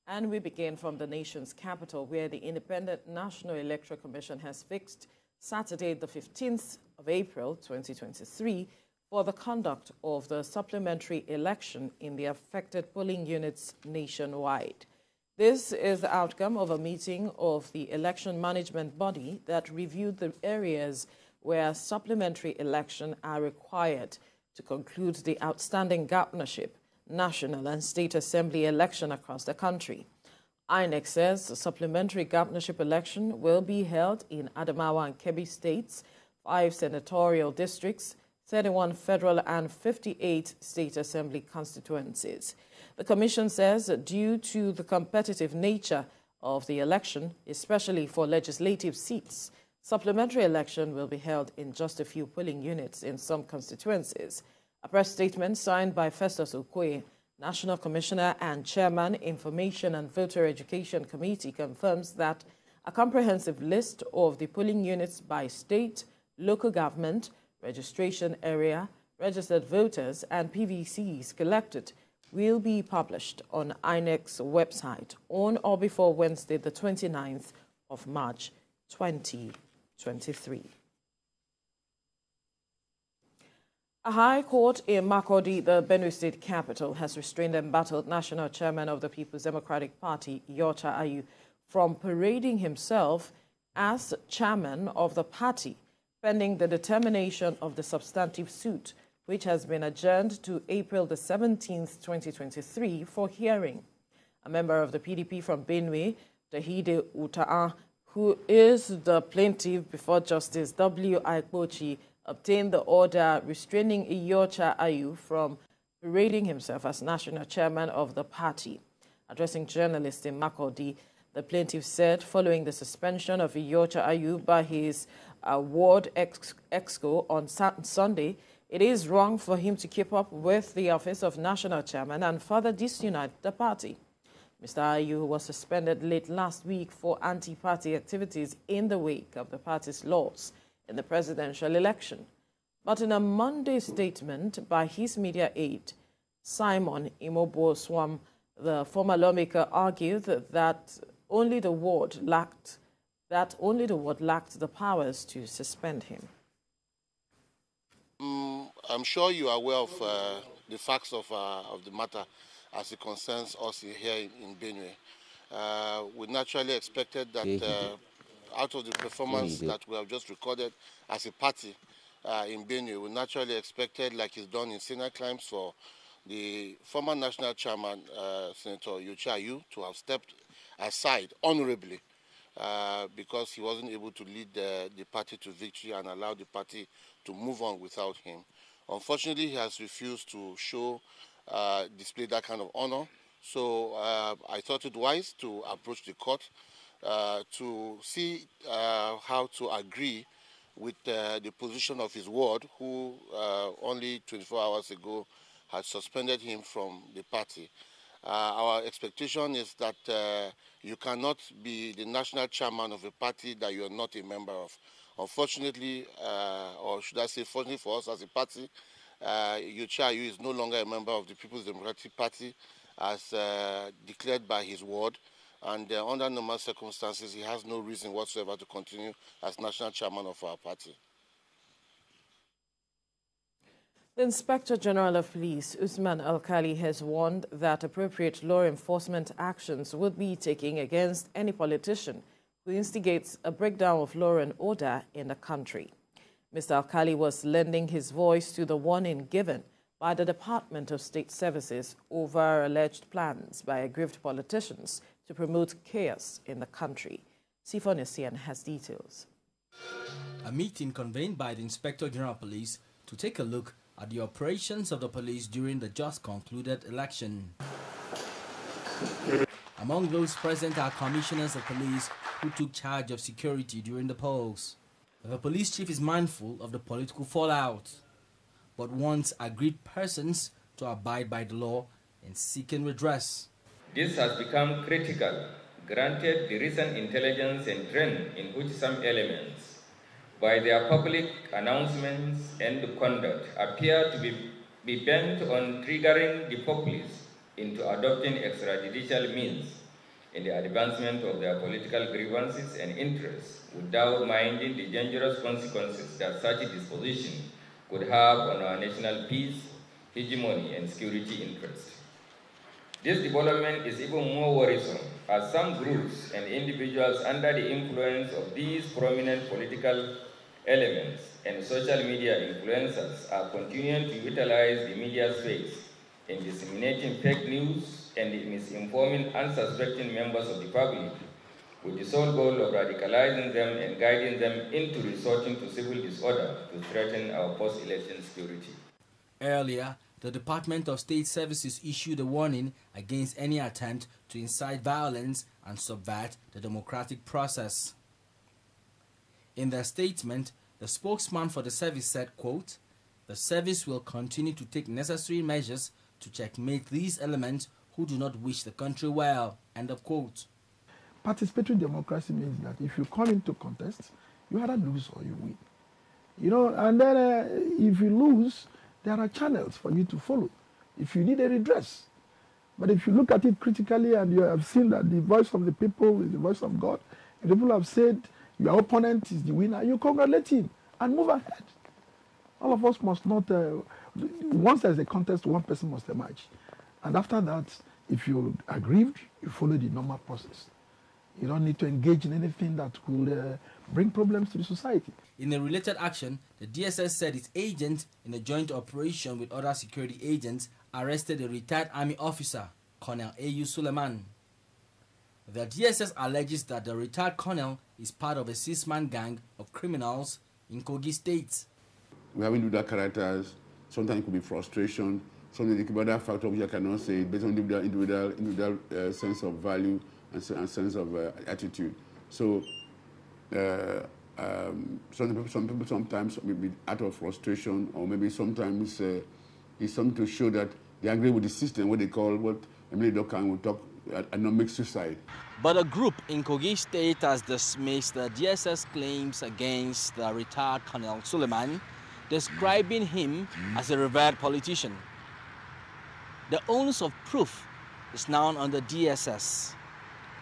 And we begin from the nation's capital, where the Independent National Electoral Commission has fixed Saturday, the 15th of April, 2023, for the conduct of the supplementary election in the affected polling units nationwide. This is the outcome of a meeting of the election management body that reviewed the areas where supplementary elections are required to conclude the outstanding governorship, national and state assembly election across the country. INEC says the supplementary governorship election will be held in Adamawa and Kebbi states, 5 senatorial districts, 31 federal and 58 state assembly constituencies. The commission says that due to the competitive nature of the election, especially for legislative seats, supplementary election will be held in just a few polling units in some constituencies. A press statement signed by Festus Okoye, National Commissioner and Chairman, Information and Voter Education Committee, confirms that a comprehensive list of the polling units by state, local government, registration area, registered voters, and PVCs collected will be published on INEC's website on or before Wednesday, the 29th of March, 2023. A high court in Makurdi, the Benue State capital, has restrained embattled national chairman of the People's Democratic Party, Iyorchia Ayu, from parading himself as chairman of the party, pending the determination of the substantive suit, which has been adjourned to April the 17th, 2023, for hearing. A member of the PDP from Benue, Dahide Uta'a, who is the plaintiff before Justice W. Aikpochi, obtained the order restraining Iyorchia Ayu from parading himself as national chairman of the party. Addressing journalists in Makurdi, the plaintiff said following the suspension of Iyorchia Ayu by his ward exco on Sunday, it is wrong for him to keep up with the office of national chairman and further disunite the party. Mr. Ayu was suspended late last week for anti-party activities in the wake of the party's loss in the presidential election. But in a Monday statement by his media aide, Simon Imobo-Swam, the former lawmaker, argued that only the ward lacked the powers to suspend him. I'm sure you are aware of the facts of the matter as it concerns us here in Benue. We naturally expected that out of the performance that we have just recorded as a party in Benue, we naturally expected, like he's done in Senate climbs, for the former national chairman, Senator Iyorchia Ayu, to have stepped aside honorably because he wasn't able to lead the party to victory and allow the party to move on without him. Unfortunately, he has refused to display that kind of honor. So I thought it wise to approach the court to see how to agree with the position of his ward, who only 24 hours ago had suspended him from the party. Our expectation is that you cannot be the national chairman of a party that you are not a member of. Unfortunately, or should I say fortunately for us as a party, Iyorchia Ayu is no longer a member of the People's Democratic Party as declared by his ward. And under normal circumstances, he has no reason whatsoever to continue as national chairman of our party. The Inspector General of Police, Usman Alkali, has warned that appropriate law enforcement actions would be taken against any politician who instigates a breakdown of law and order in the country. Mr. Alkali was lending his voice to the warning given by the Department of State Services over alleged plans by aggrieved politicians to promote chaos in the country. Sifon Essien has details. A meeting convened by the Inspector General of Police to take a look at the operations of the police during the just concluded election. Among those present are commissioners of police who took charge of security during the polls. The police chief is mindful of the political fallout, but wants aggrieved persons to abide by the law in seeking redress. This has become critical, granted the recent intelligence and trend in which some elements, by their public announcements and conduct, appear to be bent on triggering the populace into adopting extrajudicial means in the advancement of their political grievances and interests without minding the dangerous consequences that such a disposition could have on our national peace, hegemony, and security interests. This development is even more worrisome as some groups and individuals under the influence of these prominent political elements and social media influencers are continuing to utilize the media space in disseminating fake news and misinforming unsuspecting members of the public with the sole goal of radicalizing them and guiding them into resorting to civil disorder to threaten our post-election security. Earlier, the Department of State Services issued a warning against any attempt to incite violence and subvert the democratic process. In their statement, the spokesman for the service said, quote, "The service will continue to take necessary measures to checkmate these elements who do not wish the country well," end of quote. Participatory democracy means that if you come into contest, you either lose or you win. You know, and then if you lose, there are channels for you to follow if you need a redress. But if you look at it critically and you have seen that the voice of the people is the voice of God, and people have said your opponent is the winner, you congratulate him and move ahead. All of us must not, once there's a contest, one person must emerge. And after that, if you're aggrieved, you follow the normal process. You don't need to engage in anything that will bring problems to the society. In a related action, the DSS said its agents, in a joint operation with other security agents, arrested a retired army officer, Colonel Ayu Suleiman. The DSS alleges that the retired colonel is part of a 6-man gang of criminals in Kogi State. We have individual characters. Sometimes it could be frustration. Sometimes it could be other factors which I cannot say based on individual sense of value and sense of attitude. So some people sometimes maybe out of frustration, or maybe sometimes it's something to show that they agree with the system, what they call, what Emily Dokan would talk, economic suicide. But a group in Kogi State has dismissed the DSS claims against the retired Colonel Suleiman, describing him as a revered politician. The onus of proof is now on the DSS.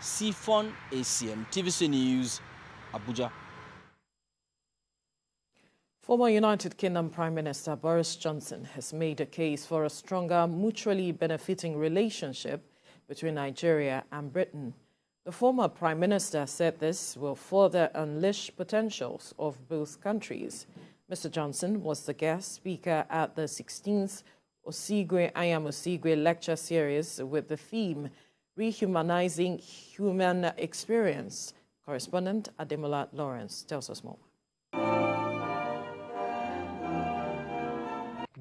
Sifon ACM, TVC News, Abuja. Former United Kingdom Prime Minister Boris Johnson has made a case for a stronger, mutually benefiting relationship between Nigeria and Britain. The former Prime Minister said this will further unleash potentials of both countries. Mr. Johnson was the guest speaker at the 16th Osigwe Ayam Osigwe lecture series with the theme Rehumanizing Human Experience. Correspondent Ademola Lawrence tells us more.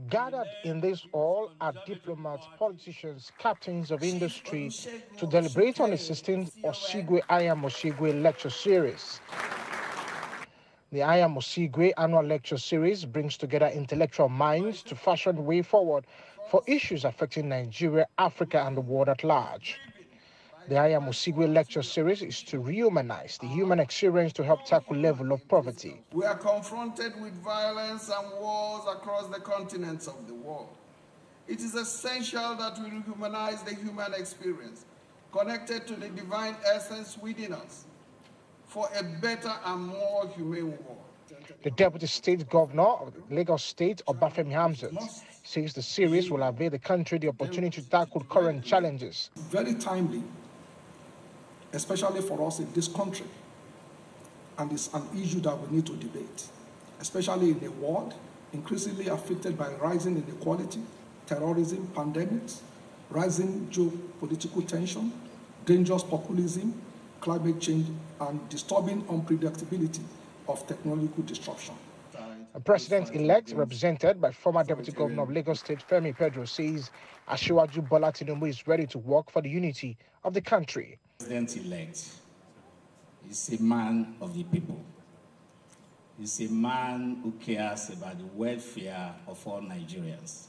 Gathered in this hall are diplomats, politicians, captains of industry to deliberate on the 16th Osigwe Ayam Osigwe lecture series. The Ayam Osigwe annual lecture series brings together intellectual minds to fashion the way forward for issues affecting Nigeria, Africa, and the world at large. The Ayam Osigwe lecture series is to rehumanize the human experience to help tackle level of poverty. We are confronted with violence and wars across the continents of the world. It is essential that we rehumanize the human experience, connected to the divine essence within us, for a better and more humane world. The Deputy State Governor of Lagos State, Obafemi Hamzat, says the series will avail the country the opportunity to tackle current challenges. Very timely, especially for us in this country, and it's an issue that we need to debate, especially in a world increasingly affected by rising inequality, terrorism, pandemics, rising geopolitical tension, dangerous populism, climate change, and disturbing unpredictability of technological disruption. A president-elect represented by former Deputy Governor of Lagos State, Femi Pedro, says Asiwaju Bola Tinubu is ready to work for the unity of the country. President-elect is a man of the people. He's a man who cares about the welfare of all Nigerians.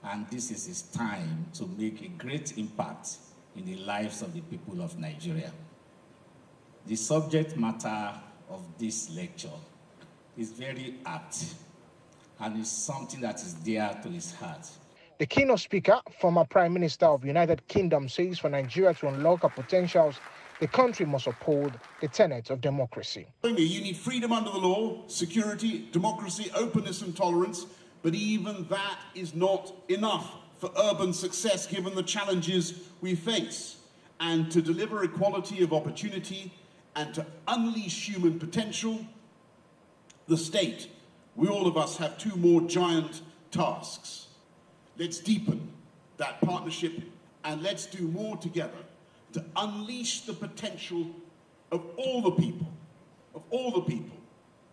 And this is his time to make a great impact in the lives of the people of Nigeria. The subject matter of this lecture is very apt and is something that is dear to his heart. The keynote speaker, former Prime Minister of the United Kingdom, says for Nigeria to unlock her potentials, the country must uphold the tenets of democracy. You need freedom under the law, security, democracy, openness and tolerance, but even that is not enough for urban success given the challenges we face. And to deliver equality of opportunity and to unleash human potential, the state, we all of us have two more giant tasks. Let's deepen that partnership and let's do more together to unleash the potential of all the people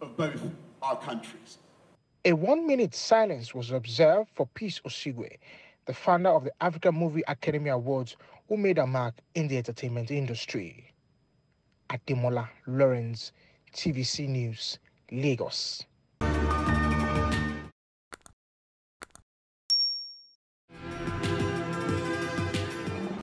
of both our countries. A 1-minute silence was observed for Peace Osigwe, the founder of the African Movie Academy Awards, who made a mark in the entertainment industry. Ademola Lawrence, TVC News, Lagos.